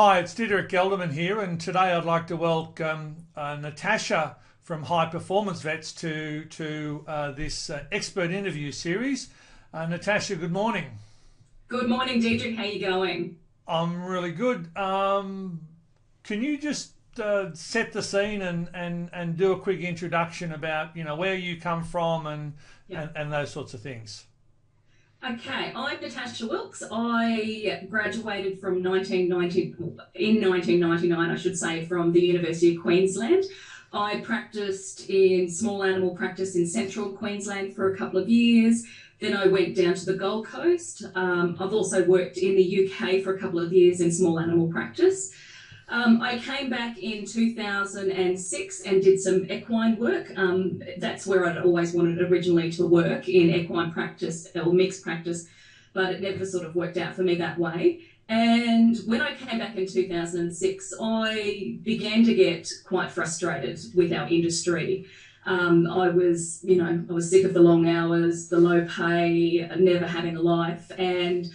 Hi, it's Diederik Gelderman here, and today I'd like to welcome Natasha from High Performance Vets to this expert interview series. Natasha, good morning. Good morning, Diederik. How you going? I'm really good. Can you just set the scene and do a quick introduction about where you come from and Yeah. and those sorts of things? Okay, I'm Natasha Wilks. I graduated from 1990 in 1999, I should say, from the University of Queensland. I practiced in small animal practice in central Queensland for a couple of years. Then I went down to the Gold Coast. I've also worked in the UK for a couple of years in small animal practice. I came back in 2006 and did some equine work. That's where I'd always wanted originally to work, in equine practice or mixed practice, but it never sort of worked out for me that way. And when I came back in 2006, I began to get quite frustrated with our industry. I was sick of the long hours, the low pay, never having a life, and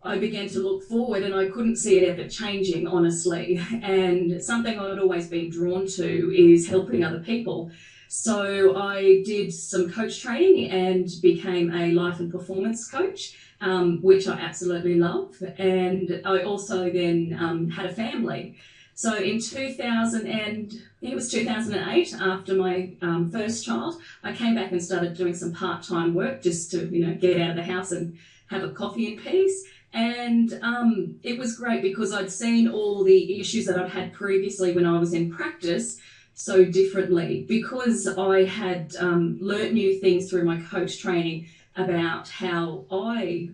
I began to look forward and I couldn't see it ever changing, honestly. And something I'd always been drawn to is helping other people. So I did some coach training and became a life and performance coach, which I absolutely love. And I also then had a family. So in 2000 and I think it was 2008, after my first child, I came back and started doing some part-time work just to get out of the house and have a coffee in peace. And it was great because I'd seen all the issues that I'd had previously when I was in practice so differently, because I had learnt new things through my coach training about how I,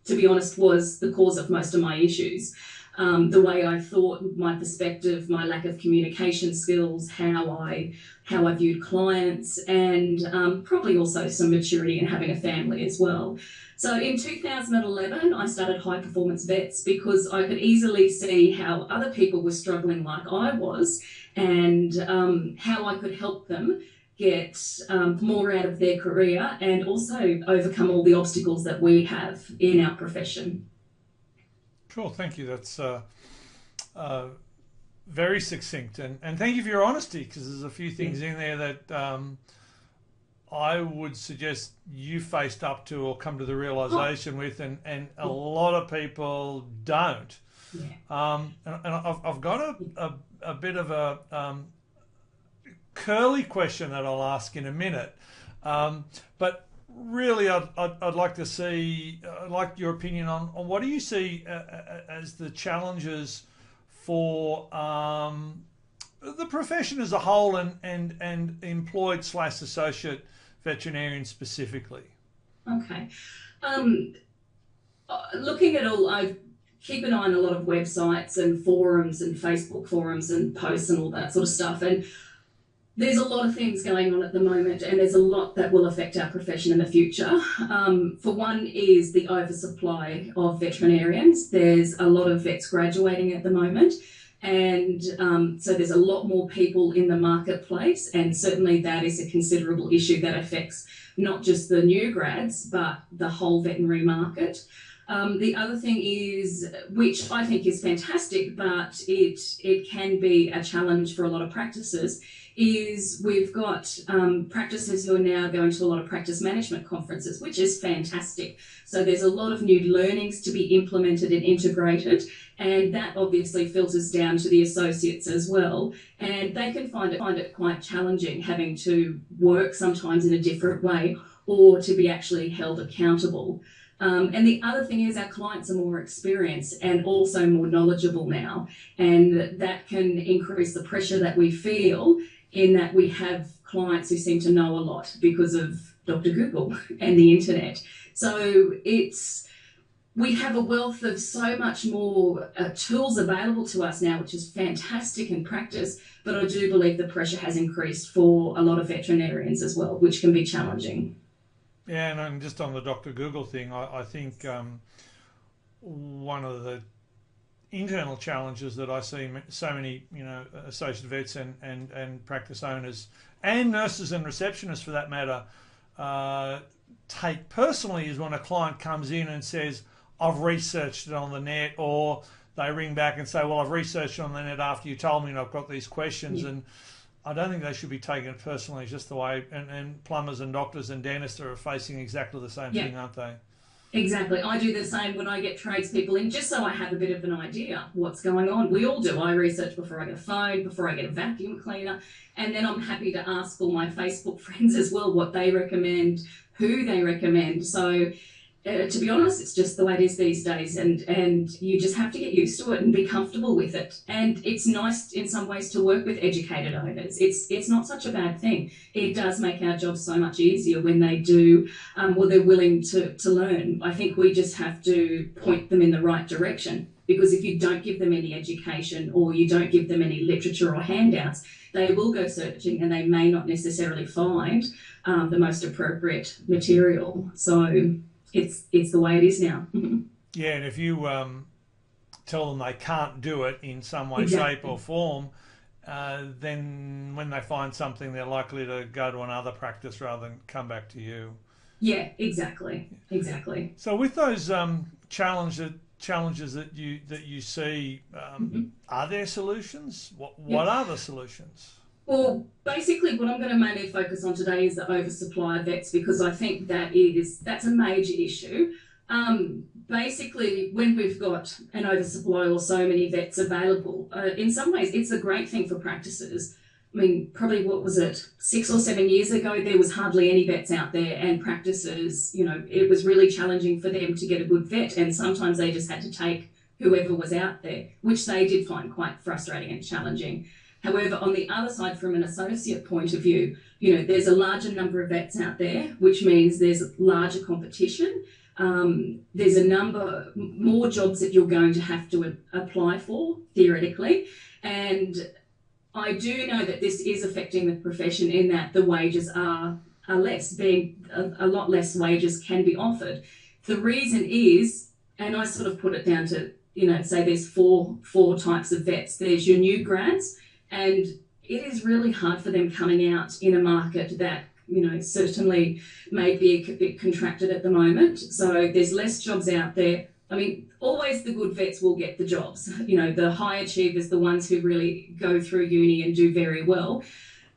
to be honest, was the cause of most of my issues. The way I thought, my perspective, my lack of communication skills, how I viewed clients, and probably also some maturity in having a family as well. So in 2011, I started High Performance Vets because I could easily see how other people were struggling like I was, and how I could help them get more out of their career and also overcome all the obstacles that we have in our profession. Sure, thank you. That's very succinct, and thank you for your honesty, because there's a few things in there that I would suggest you faced up to or come to the realization with, and a lot of people don't. Yeah. And I've got a bit of a curly question that I'll ask in a minute, but really I'd like to see, I'd like your opinion on what do you see as the challenges for the profession as a whole, and employed / associate veterinarians specifically. Okay. Looking at all, I keep an eye on a lot of websites and forums and Facebook forums and posts and all that sort of stuff. And there's a lot of things going on at the moment, and there's a lot that will affect our profession in the future. For one is the oversupply of veterinarians. There's a lot of vets graduating at the moment, and so there's a lot more people in the marketplace, and certainly that is a considerable issue that affects not just the new grads, but the whole veterinary market. The other thing is, which I think is fantastic, but it can be a challenge for a lot of practices, is we've got practices who are now going to a lot of practice management conferences, which is fantastic. So there's a lot of new learnings to be implemented and integrated, and that obviously filters down to the associates as well. And they can find it quite challenging having to work sometimes in a different way, or to be actually held accountable. And the other thing is our clients are more experienced and also more knowledgeable now, and that can increase the pressure that we feel, in that we have clients who seem to know a lot because of Dr. Google and the internet. So we have a wealth of so much more tools available to us now, which is fantastic in practice, but I do believe the pressure has increased for a lot of veterinarians as well, which can be challenging. Yeah, and just on the Dr. Google thing, I think one of the internal challenges that I see so many, associate vets and practice owners and nurses and receptionists, for that matter, take personally is when a client comes in and says, I've researched it on the net, or they ring back and say, well, I've researched on the net after you told me and I've got these questions. Yeah. And I don't think they should be taken personally. It's just the way, and plumbers and doctors and dentists are facing exactly the same thing, aren't they? Exactly. I do the same when I get tradespeople in, just so I have a bit of an idea what's going on. We all do. I research before I get a phone, before I get a vacuum cleaner, and then I'm happy to ask all my Facebook friends as well what they recommend, who they recommend. So to be honest, it's just the way it is these days, and you just have to get used to it and be comfortable with it. And it's nice in some ways to work with educated owners. It's not such a bad thing. It does make our job so much easier when they do, they're willing to learn. I think we just have to point them in the right direction, because if you don't give them any education or you don't give them any literature or handouts, they will go searching and they may not necessarily find the most appropriate material. So it's the way it is now. Yeah, and if you tell them they can't do it in some way, Exactly. shape or form, then when they find something, they're likely to go to another practice rather than come back to you. Yeah, exactly. So with those challenges that you see, are there solutions? What are the solutions? Well, basically what I'm going to mainly focus on today is the oversupply of vets, because I think that's a major issue. Basically, when we've got an oversupply or so many vets available, in some ways it's a great thing for practices. I mean, probably, 6 or 7 years ago, there was hardly any vets out there, and practices, it was really challenging for them to get a good vet, and sometimes they just had to take whoever was out there, which they did find quite frustrating and challenging. However, on the other side, from an associate point of view, there's a larger number of vets out there, which means there's larger competition. There's a number more jobs that you're going to have to apply for, theoretically. And I do know that this is affecting the profession in that the wages are less, being a lot less wages can be offered. The reason is, and I sort of put it down to, say there's four types of vets. There's your new grads, and it is really hard for them coming out in a market that, certainly may be a bit contracted at the moment. So there's less jobs out there. I mean, always the good vets will get the jobs. The high achievers, the ones who really go through uni and do very well.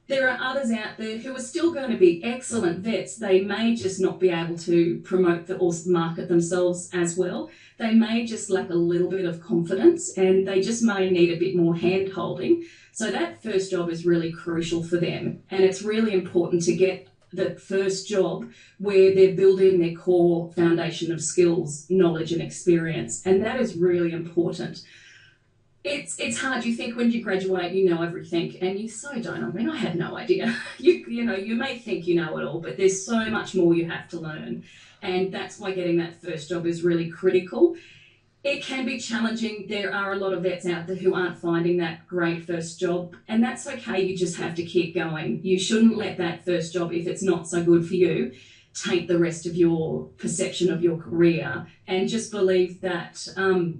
There are others out there who are still going to be excellent vets. They may just not be able to promote or market themselves as well. They may just lack a little bit of confidence, and they just may need a bit more hand-holding. So that first job is really crucial for them. And it's really important to get the first job where they're building their core foundation of skills, knowledge and experience. And that is really important. It's hard. You think when you graduate, you know everything, and you so don't. I mean, I had no idea. You may think you know it all, but there's so much more you have to learn. And that's why getting that first job is really critical. It can be challenging. There are a lot of vets out there who aren't finding that great first job, and that's okay. You just have to keep going. You shouldn't let that first job, if it's not so good for you, taint the rest of your perception of your career, and just believe that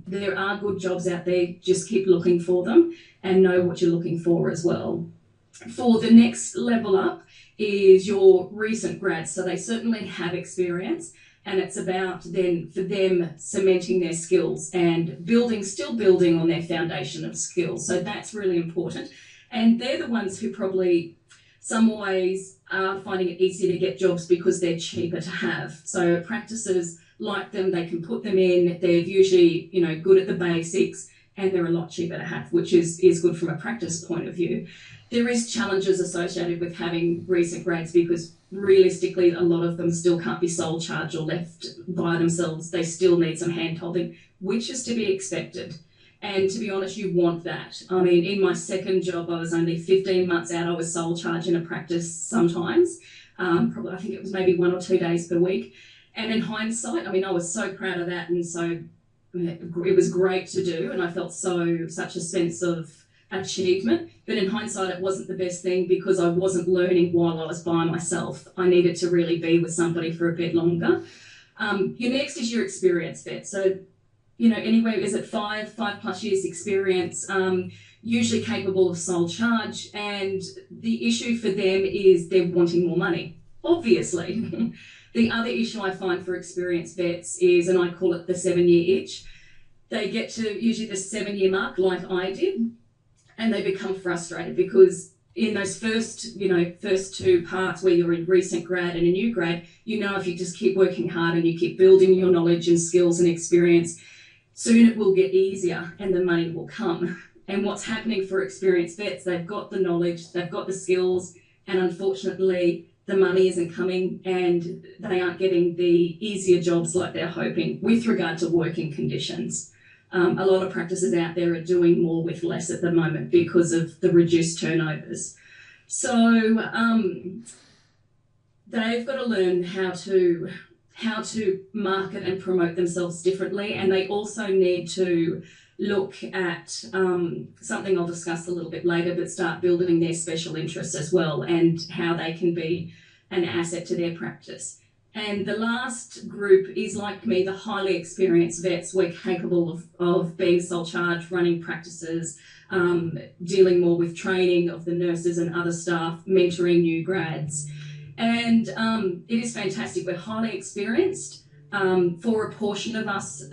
there are good jobs out there. Just keep looking for them and know what you're looking for as well. For the next level up is your recent grads. So they certainly have experience, and it's about then for them cementing their skills and still building on their foundation of skills. So that's really important. And they're the ones who probably some ways are finding it easier to get jobs because they're cheaper to have. So practices like them, they can put them in. They're usually, good at the basics, and they're a lot cheaper to have, which is good from a practice point of view. There is challenges associated with having recent grads, because realistically, a lot of them still can't be sole charge or left by themselves. They still need some hand-holding, which is to be expected. And to be honest, you want that. I mean, in my second job, I was only 15 months out. I was sole charge in a practice sometimes. Probably, I think it was maybe 1 or 2 days per week. And in hindsight, I mean, I was so proud of that, and so it was great to do, and I felt such a sense of achievement. But in hindsight, it wasn't the best thing, because I wasn't learning while I was by myself. I needed to really be with somebody for a bit longer. Your next is your experience vet. So, anywhere, is it 5+ years experience, usually capable of sole charge. And the issue for them is they're wanting more money, obviously. The other issue I find for experienced vets is, and I call it the 7-year itch, they get to usually the 7-year mark, like I did, and they become frustrated because in those first 2 parts where you're in recent grad and a new grad, if you just keep working hard and you keep building your knowledge and skills and experience, soon it will get easier and the money will come. And what's happening for experienced vets, they've got the knowledge, they've got the skills, and unfortunately the money isn't coming and they aren't getting the easier jobs like they're hoping with regard to working conditions. A lot of practices out there are doing more with less at the moment because of the reduced turnovers. So they've got to learn how to market and promote themselves differently, and they also need to look at something I'll discuss a little bit later, but start building their special interests as well and how they can be an asset to their practice. And the last group is, like me, the highly experienced vets. We're capable of being sole charge, running practices, dealing more with training of the nurses and other staff, mentoring new grads. And it is fantastic. We're highly experienced. For a portion of us,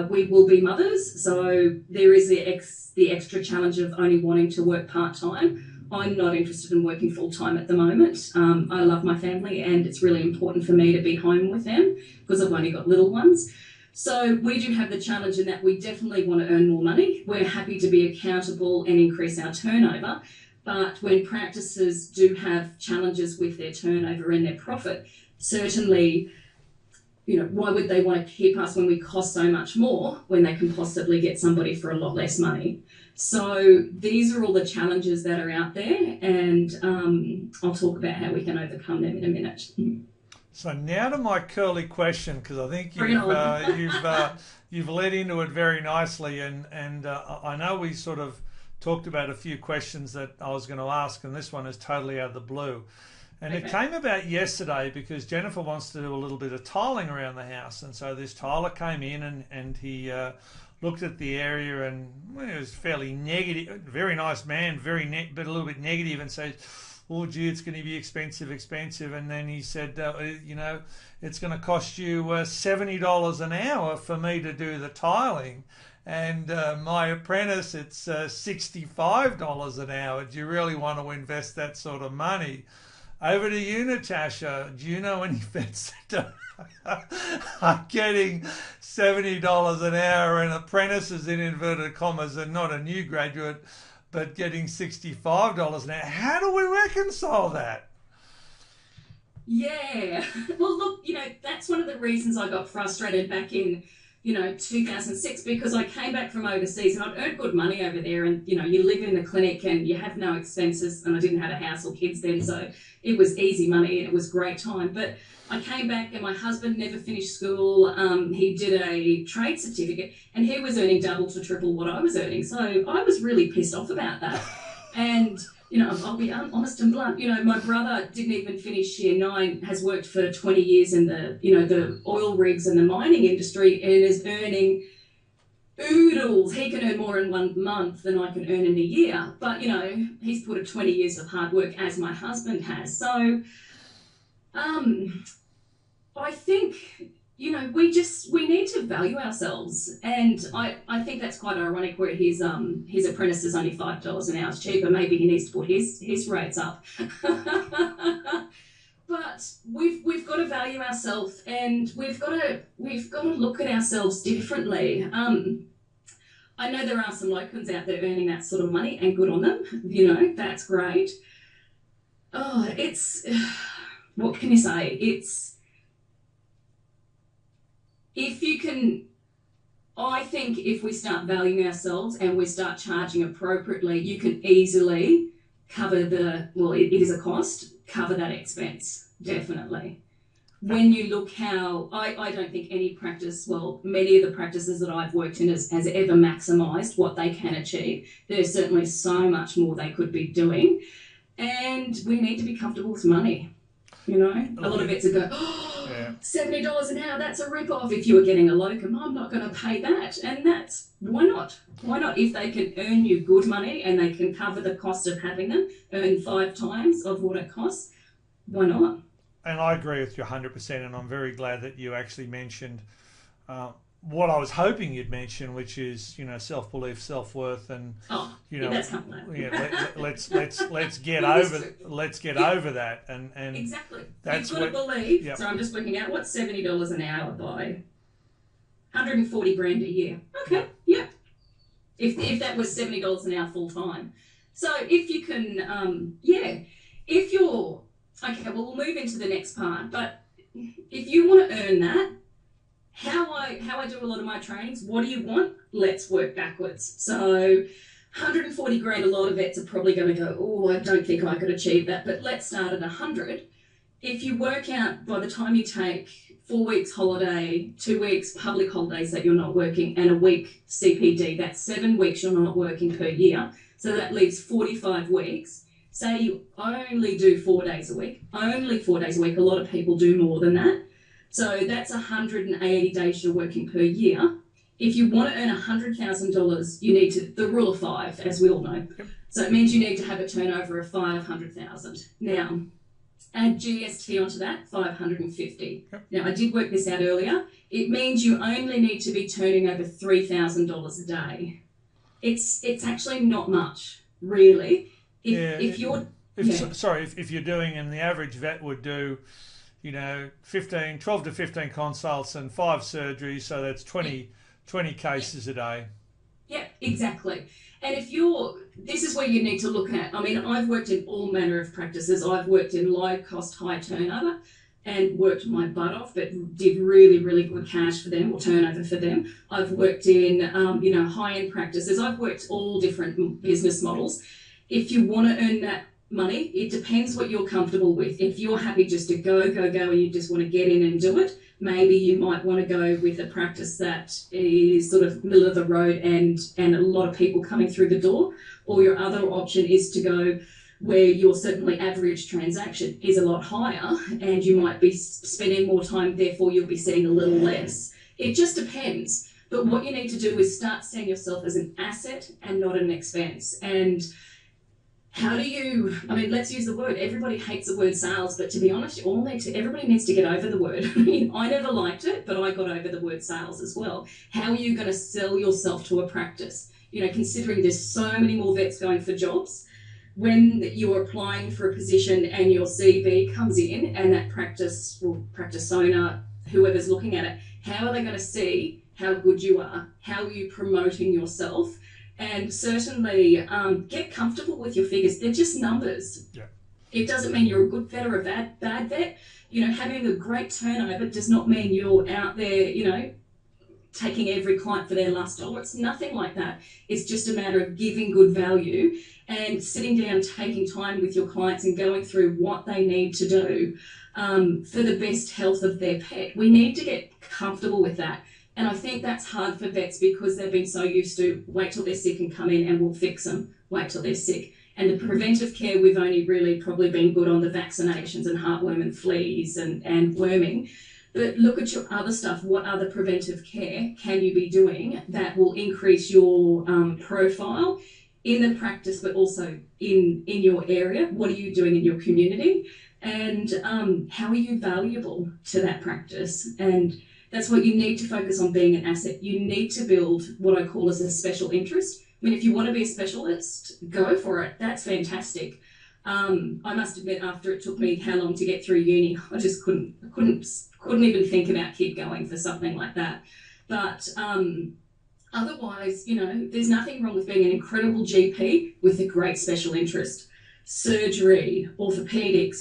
we will be mothers. So there is the extra challenge of only wanting to work part-time. I'm not interested in working full-time at the moment. I love my family and it's really important for me to be home with them because I've only got little ones. So we do have the challenge in that we definitely want to earn more money. We're happy to be accountable and increase our turnover. But when practices do have challenges with their turnover and their profit, certainly, why would they want to keep us when we cost so much more when they can possibly get somebody for a lot less money? So these are all the challenges that are out there, and I'll talk about how we can overcome them in a minute. So now to my curly question, because I think you've led into it very nicely, and I know we sort of talked about a few questions that I was going to ask, and this one is totally out of the blue. And It came about yesterday because Jennifer wants to do a little bit of tiling around the house. And so this tiler came in and he looked at the area and it was fairly negative, very nice man, but a little bit negative, and said, oh, gee, it's going to be expensive. And then he said, it's going to cost you $70 an hour for me to do the tiling. And my apprentice, it's $65 an hour. Do you really want to invest that sort of money? Over to you, Natasha. Do you know any vets that are getting $70 an hour and apprentices in inverted commas and not a new graduate, but getting $65 an hour? How do we reconcile that? Yeah. Well, look, that's one of the reasons I got frustrated back in 2006, because I came back from overseas and I'd earned good money over there, and you live in the clinic and you have no expenses, and I didn't have a house or kids then, so it was easy money and it was great time. But I came back and my husband never finished school. He did a trade certificate and he was earning double to triple what I was earning, so I was really pissed off about that. And I'll be honest and blunt. My brother didn't even finish year 9, has worked for 20 years in the oil rigs and the mining industry, and is earning oodles. He can earn more in 1 month than I can earn in a year. But, he's put in 20 years of hard work, as my husband has. So, I think, we need to value ourselves. And I think that's quite ironic where his apprentice is only $5 an hour cheaper. Maybe he needs to put his rates up. But we've got to value ourselves, and we've got to look at ourselves differently. I know there are some locums out there earning that sort of money, and good on them. That's great. Oh, what can you say? I think if we start valuing ourselves and we start charging appropriately, you can easily cover it is a cost, cover that expense, definitely. When you look how, I don't think any practice, many of the practices that I've worked in has ever maximised what they can achieve. There's certainly so much more they could be doing, and we need to be comfortable with money. A lot of vets would go, $70 an hour, that's a rip-off. If you were getting a locum, I'm not going to pay that. And why not? Why not? If they can earn you good money and they can cover the cost of having them, earn 5 times of what it costs, why not? And I agree with you 100%, and I'm very glad that you actually mentioned what I was hoping you'd mention, which is, self-belief, self-worth, and that's coming up. let's get over that, and exactly. That's You've got to believe. Yep. So I'm just working out what's $70 an hour by 140 grand a year. Okay, yeah. If that was $70 an hour full time, so if you can, if you're okay, well we'll move into the next part, but if you want to earn that. How I do a lot of my trainings, what do you want? Let's work backwards. So 140 grand, a lot of vets are probably going to go, oh, I don't think I could achieve that, but let's start at 100. If you work out by the time you take 4 weeks holiday, 2 weeks public holidays that you're not working, and a week CPD, that's 7 weeks you're not working per year. So that leaves 45 weeks. Say you only do 4 days a week, only 4 days a week. A lot of people do more than that. So that's 180 days you're working per year. If you want to earn $100,000, you need to, the rule of 5, as we all know. Yep. So it means you need to have a turnover of 500,000. Now, add GST onto that, 550. Yep. Now, I did work this out earlier. It means you only need to be turning over $3,000 a day. It's actually not much, really. If you're doing, and the average vet would do, 12 to 15 consults and 5 surgeries, so that's 20 cases a day. Yeah, exactly. And this is where you need to look at, I've worked in all manner of practices. I've worked in low cost, high turnover and worked my butt off, but did really, really good cash for them or turnover for them. I've worked in, high-end practices. I've worked all different business models. If you want to earn that money, it depends what you're comfortable with. If you're happy just to go, and you just want to get in and do it, maybe you might want to go with a practice that is sort of middle of the road and a lot of people coming through the door. Or your other option is to go where your certainly average transaction is a lot higher and you might be spending more time, therefore you'll be seeing a little less. It just depends. But what you need to do is start seeing yourself as an asset and not an expense. And how do you, let's use the word, everybody hates the word sales, but to be honest, everybody needs to get over the word. I never liked it, but I got over the word sales as well. How are you going to sell yourself to a practice? Considering there's so many more vets going for jobs, when you're applying for a position and your CV comes in and that practice owner, whoever's looking at it, how are they going to see how good you are? How are you promoting yourself? And certainly get comfortable with your figures. They're just numbers. Yeah. It doesn't mean you're a good vet or a bad vet. Having a great turnover does not mean you're out there, taking every client for their last dollar. It's nothing like that. It's just a matter of giving good value and sitting down, taking time with your clients and going through what they need to do for the best health of their pet. We need to get comfortable with that. And I think that's hard for vets because they've been so used to wait till they're sick and come in and we'll fix them, wait till they're sick. And the preventive care, we've only really probably been good on the vaccinations and heartworm and fleas and worming. But look at your other stuff. What other preventive care can you be doing that will increase your profile in the practice, but also in your area? What are you doing in your community? And how are you valuable to that practice? And that's what you need to focus on, being an asset. You need to build what I call as a special interest. If you want to be a specialist, go for it. That's fantastic. I must admit, after it took me how long to get through uni, I just couldn't even think about keep going for something like that. But otherwise, there's nothing wrong with being an incredible GP with a great special interest. Surgery, orthopedics,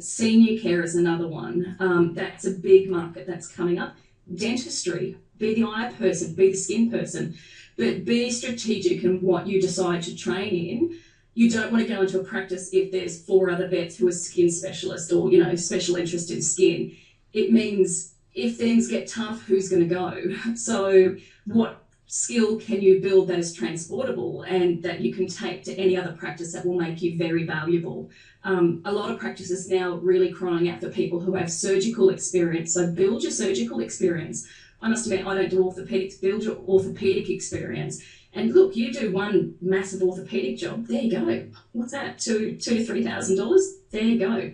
senior care is another one. That's a big market that's coming up. Dentistry, be the eye person, be the skin person, but be strategic in what you decide to train in. You don't want to go into a practice if there's 4 other vets who are skin specialists or, special interest in skin. It means if things get tough, who's going to go? So what skill can you build that is transportable and that you can take to any other practice that will make you very valuable? A lot of practices now really crying out for people who have surgical experience. So build your surgical experience. I must admit, I don't do orthopedics. Build your orthopedic experience. And look, you do one massive orthopedic job, there you go. What's that? $2,000 to $3,000? There you go.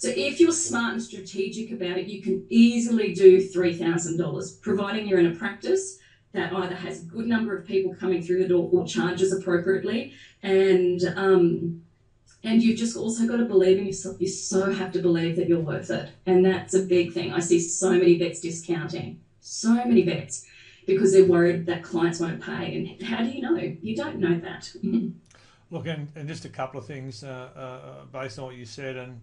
So if you're smart and strategic about it, you can easily do $3,000, providing you're in a practice that either has a good number of people coming through the door or charges appropriately. And you've just also got to believe in yourself. You so have to believe that you're worth it. And that's a big thing. I see so many vets discounting, so many vets, because they're worried that clients won't pay. And how do you know? You don't know that. Look, and just a couple of things based on what you said, and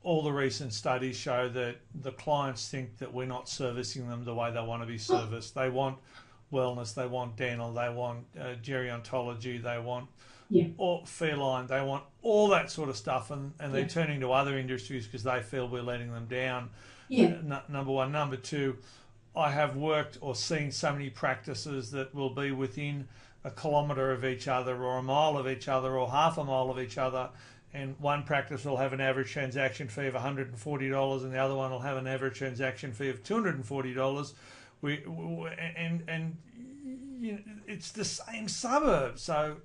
all the recent studies show that the clients think that we're not servicing them the way they want to be serviced. They want wellness, they want dental, they want gerontology, they want or feline, they want all that sort of stuff, and they're turning to other industries because they feel we're letting them down. Number one. Number two, I have worked or seen so many practices that will be within a kilometre of each other or a mile of each other or half a mile of each other, and one practice will have an average transaction fee of $140 and the other one will have an average transaction fee of $240. And you know, it's the same suburb, so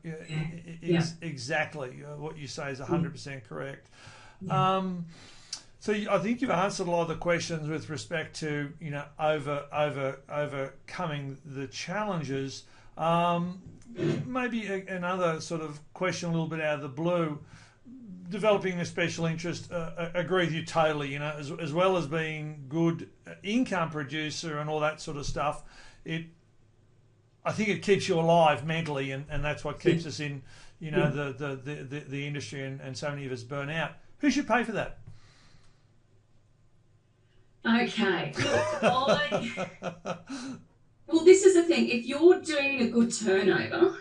exactly what you say is 100% correct. So I think you've answered a lot of the questions with respect to overcoming the challenges. Maybe another sort of question, a little bit out of the blue. Developing a special interest, agree with you totally. As well as being good income producer and all that sort of stuff, I think it keeps you alive mentally, and that's what keeps us in, the industry, and so many of us burn out. Who should pay for that? Okay. Well, this is the thing. If you're doing a good turnover,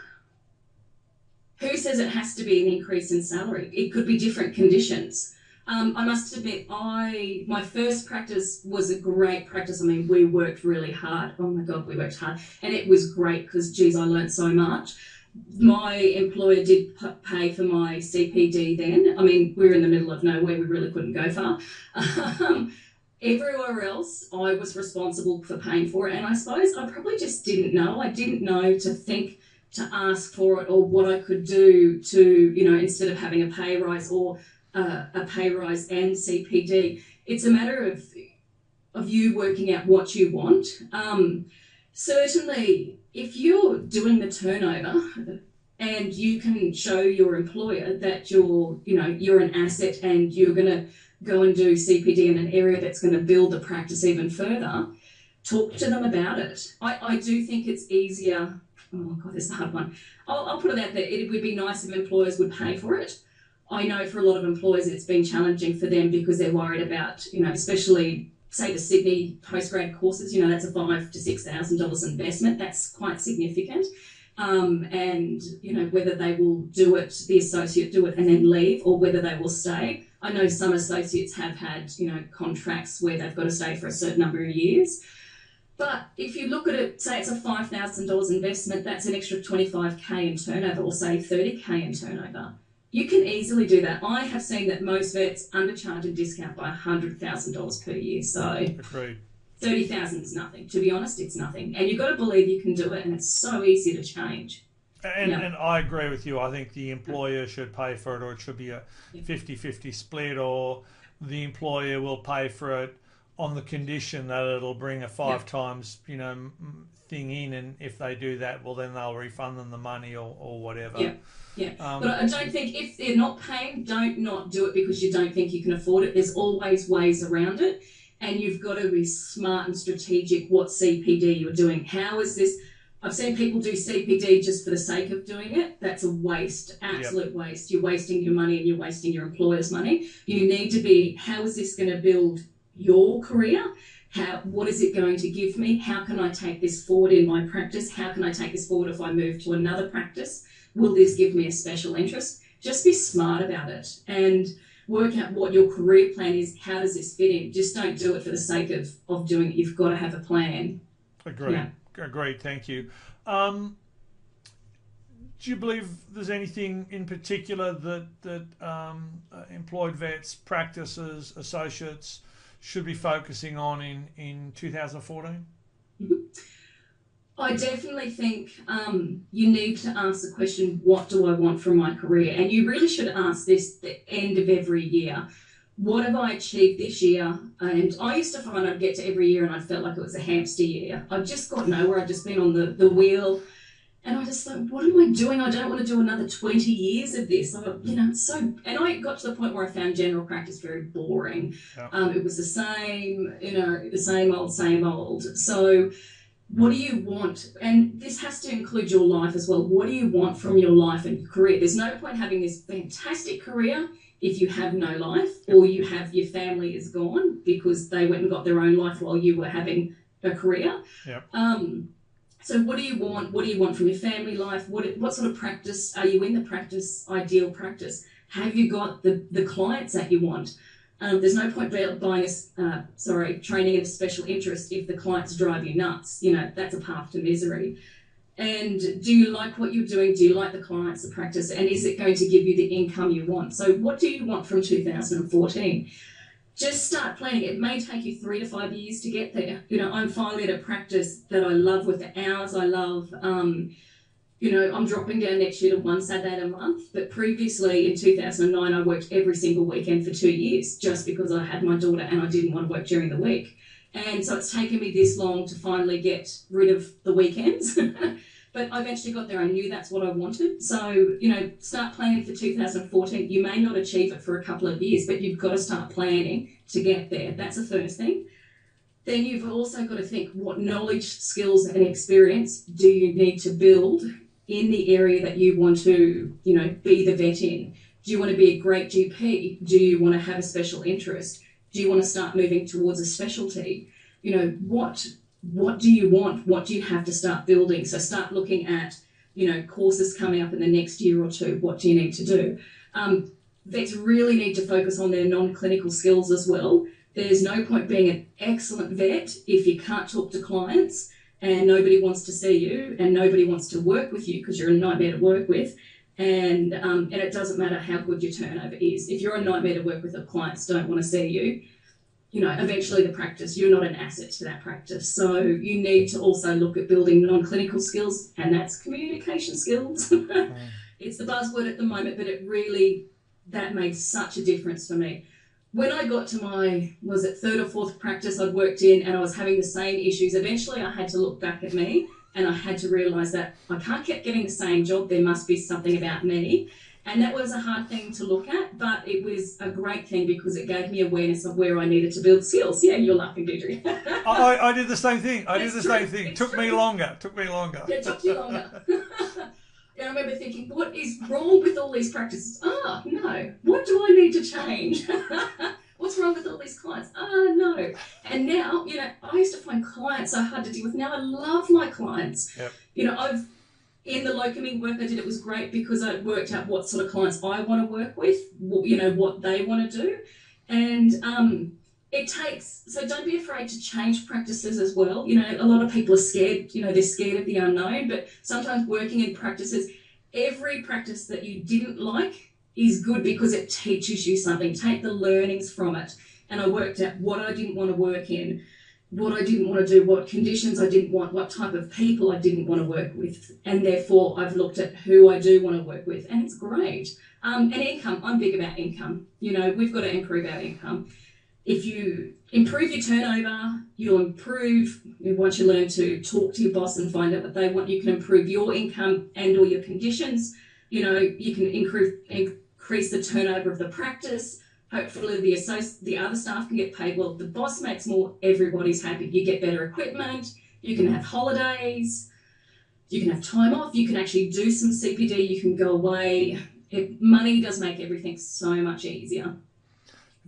who says it has to be an increase in salary? It could be different conditions. I must admit, my first practice was a great practice. I mean, we worked really hard. Oh my God, we worked hard. And it was great because, geez, I learned so much. My employer did pay for my CPD then. I mean, we were in the middle of nowhere. We really couldn't go far. Everywhere else, I was responsible for paying for it. And I suppose I probably just didn't know. I didn't know to think to ask for it, or what I could do to, instead of having a pay rise or a pay rise and CPD. It's a matter of you working out what you want. Certainly, if you're doing the turnover and you can show your employer that you're an asset and you're going to go and do CPD in an area that's going to build the practice even further, talk to them about it. I do think it's easier. Oh God, this is a hard one. I'll put it out there. It would be nice if employers would pay for it. I know for a lot of employers it's been challenging for them because they're worried about, especially say the Sydney postgrad courses, that's a $5,000 to $6,000 investment. That's quite significant. And, whether they will do it, the associate do it and then leave, or whether they will stay. I know some associates have had, contracts where they've got to stay for a certain number of years. But if you look at it, say it's a $5,000 investment, that's an extra $25K in turnover, or say $30K in turnover. You can easily do that. I have seen that most vets undercharge and discount by $100,000 per year. So agreed. 30,000 is nothing. To be honest, it's nothing. And you've got to believe you can do it, and it's so easy to change. And I agree with you. I think the employer should pay for it, or it should be a 50-50 split, or the employer will pay for it on the condition that it'll bring a 5 times, thing in, and if they do that, well, then they'll refund them the money or whatever. But I don't think, if they're not paying, don't not do it because you don't think you can afford it. There's always ways around it, and you've got to be smart and strategic what CPD you're doing. How is this? I've seen people do CPD just for the sake of doing it. That's a waste, absolute waste. You're wasting your money and you're wasting your employer's money. You need to be, how is this going to build your career? What is it going to give me? How can I take this forward in my practice? How can I take this forward if I move to another practice? Will this give me a special interest? Just be smart about it and work out what your career plan is. How does this fit in? Just don't do it for the sake of doing it. You've got to have a plan. Agreed. Thank you. Do you believe there's anything in particular that employed vets, practices, associates should be focusing on in 2014? I definitely think you need to ask the question, what do I want from my career? And you really should ask this at the end of every year. what have I achieved this year? And I used to find I'd get to every year and I felt like it was a hamster year. I've just got nowhere. I've just been on the wheel. And I just thought, what am I doing? I don't want to do another 20 years of this. It's so... And I got to the point where I found general practice very boring. Yeah. It was the same, the same old. So what do you want? And this has to include your life as well. What do you want from your life and career? There's no point having this fantastic career if you have no life, or your family is gone because they went and got their own life while you were having a career. Yep. So what do you want? What do you want from your family life? What sort of practice are you in the practice, ideal practice? Have you got the clients that you want? There's no point buying training in a special interest if the clients drive you nuts. That's a path to misery. And do you like what you're doing? Do you like the clients, the practice? And is it going to give you the income you want? So what do you want from 2014? Just start planning. It may take you 3 to 5 years to get there. I'm finally at a practice that I love with the hours I love. I'm dropping down next year to 1 Saturday a month. But previously in 2009, I worked every single weekend for 2 years just because I had my daughter and I didn't want to work during the week. And so it's taken me this long to finally get rid of the weekends. But I eventually got there. I knew that's what I wanted. So, start planning for 2014. You may not achieve it for a couple of years, but you've got to start planning to get there. That's the first thing. Then you've also got to think, what knowledge, skills and experience do you need to build in the area that you want to, be the vet in? Do you want to be a great GP? Do you want to have a special interest? Do you want to start moving towards a specialty? What do you want? What do you have to start building? So start looking at, courses coming up in the next year or two. What do you need to do? Vets really need to focus on their non-clinical skills as well. There's no point being an excellent vet if you can't talk to clients and nobody wants to see you and nobody wants to work with you because you're a nightmare to work with. And it doesn't matter how good your turnover is. If you're a nightmare to work with, if clients don't want to see you, eventually you're not an asset to that practice. So you need to also look at building non-clinical skills, and that's communication skills. It's the buzzword at the moment, but that made such a difference for me. When I got to my, third or fourth practice I'd worked in and I was having the same issues, eventually I had to look back at me and I had to realise that I can't keep getting the same job. There must be something about me. And that was a hard thing to look at, but it was a great thing because it gave me awareness of where I needed to build skills. Yeah, you're laughing, Deirdre. I did the same thing. It took me longer. Yeah, it took you longer. And I remember thinking, what is wrong with all these practices? No. What do I need to change? What's wrong with all these clients? No. And now, I used to find clients so hard to deal with. Now I love my clients. Yep. In the locuming work I did, it was great because I worked out what sort of clients I want to work with, what they want to do. And so don't be afraid to change practices as well. A lot of people are scared, they're scared of the unknown, but sometimes working in practices, every practice that you didn't like is good because it teaches you something. Take the learnings from it. And I worked out what I didn't want to work in, what I didn't want to do, what conditions I didn't want, what type of people I didn't want to work with. And therefore, I've looked at who I do want to work with. And it's great. And income, I'm big about income. We've got to improve our income. If you improve your turnover, you'll improve, once you learn to talk to your boss and find out what they want, you can improve your income and all your conditions. You can increase the turnover of the practice. Hopefully the other staff can get paid well. The boss makes more, everybody's happy. You get better equipment, you can have holidays, you can have time off, you can actually do some CPD, you can go away. Money does make everything so much easier.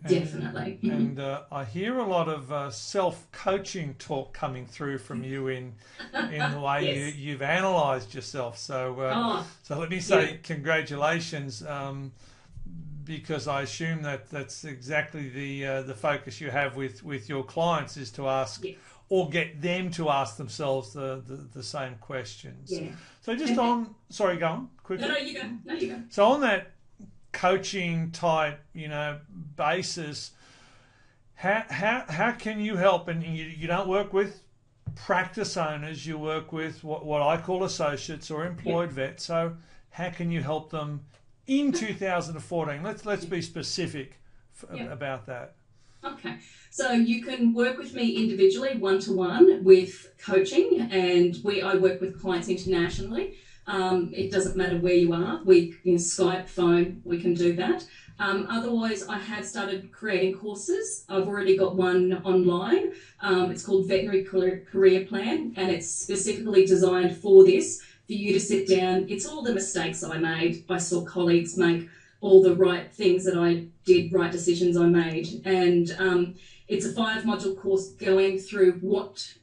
Definitely. And I hear a lot of self-coaching talk coming through from you in the way yes. you've analysed yourself. So let me say congratulations, because I assume that's exactly the focus you have with your clients, is to ask yes. or get them to ask themselves the same questions. Yeah. So just on, sorry, go on quickly. No, you go. So on that coaching type, basis, how can you help? And you don't work with practice owners, you work with what I call associates or employed vets. So how can you help them in 2014? Let's be specific about that? Okay, so you can work with me individually, one-to-one, with coaching, and I work with clients internationally. It doesn't matter where you are. We can Skype, phone, we can do that. Otherwise, I have started creating courses. I've already got one online. It's called Veterinary Career Plan, and it's specifically designed for this, for you to sit down. It's all the mistakes I made. I saw colleagues make all the right things that I did, right decisions I made. And it's a 5-module course going through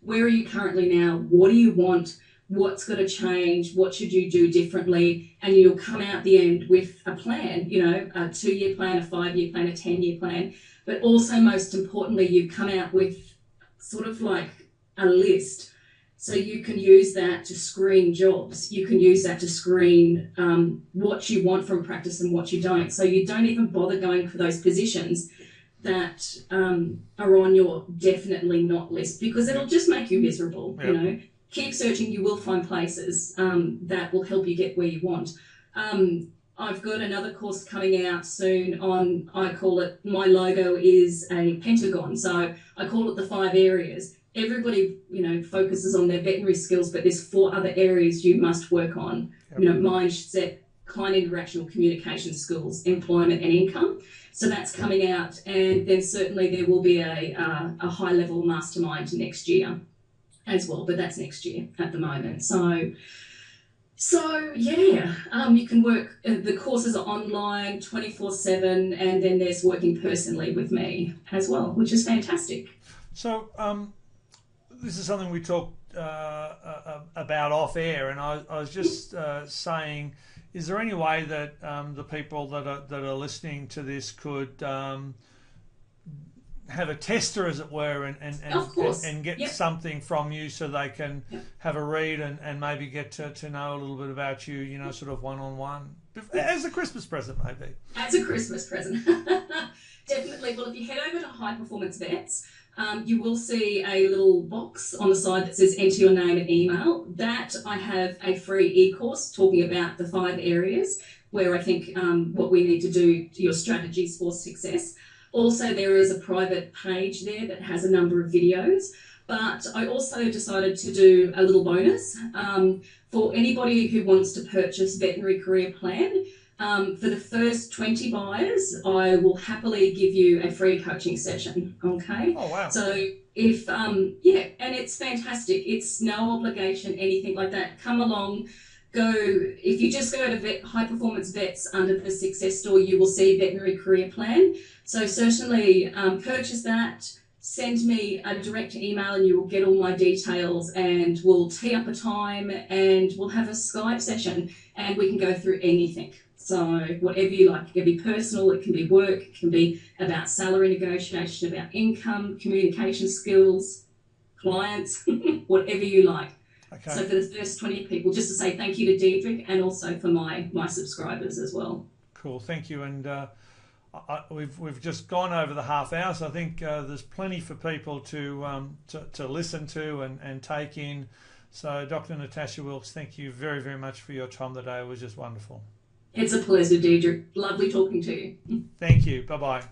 where are you currently now? What do you want? What's got to change? What should you do differently? And you'll come out the end with a plan, a 2-year plan, a 5-year plan, a 10-year plan. But also, most importantly, you come out with sort of like a list. So you can use that to screen jobs. You can use that to screen what you want from practice and what you don't. So you don't even bother going for those positions that are on your definitely not list, because it'll just make you miserable. Yep. Keep searching. You will find places that will help you get where you want. I've got another course coming out soon on, I call it, my logo is a Pentagon. So I call it the 5 areas. Everybody, focuses on their veterinary skills, but there's 4 other areas you must work on. Yep. Mindset, client interaction or communication skills, employment and income. So that's coming out, and then certainly there will be a high-level mastermind next year as well, but that's next year at the moment. So yeah, you can work, the courses are online 24/7, and then there's working personally with me as well, which is fantastic. So this is something we talked about off air, and I was just saying, is there any way that the people that are listening to this could have a tester, as it were, and get Yep. something from you, so they can have a read and maybe get to know a little bit about you, sort of one-on-one, as a Christmas present maybe. As a Christmas present. Definitely. Well, if you head over to High Performance Vets, you will see a little box on the side that says enter your name and email. That I have a free e-course talking about the 5 areas where I think what we need to do, your strategies for success. Also, there is a private page there that has a number of videos, but I also decided to do a little bonus for anybody who wants to purchase Veterinary Career Plan. For the first 20 buyers, I will happily give you a free coaching session, okay? Oh, wow. So if, and it's fantastic. It's no obligation, anything like that. Come along. If you just go to High Performance Vets under the Success Store, you will see Veterinary Career Plan. So certainly purchase that, send me a direct email and you will get all my details, and we'll tee up a time and we'll have a Skype session and we can go through anything. So whatever you like, it can be personal, it can be work, it can be about salary negotiation, about income, communication skills, clients, whatever you like. Okay. So for the first 20 people, just to say thank you to Deirdre, and also for my subscribers as well. Cool, thank you. And we've just gone over the half hour, so I think there's plenty for people to listen to and take in. So Dr. Natasha Wilks, thank you very, very much for your time today. It was just wonderful. It's a pleasure, Deirdre. Lovely talking to you. Thank you. Bye-bye.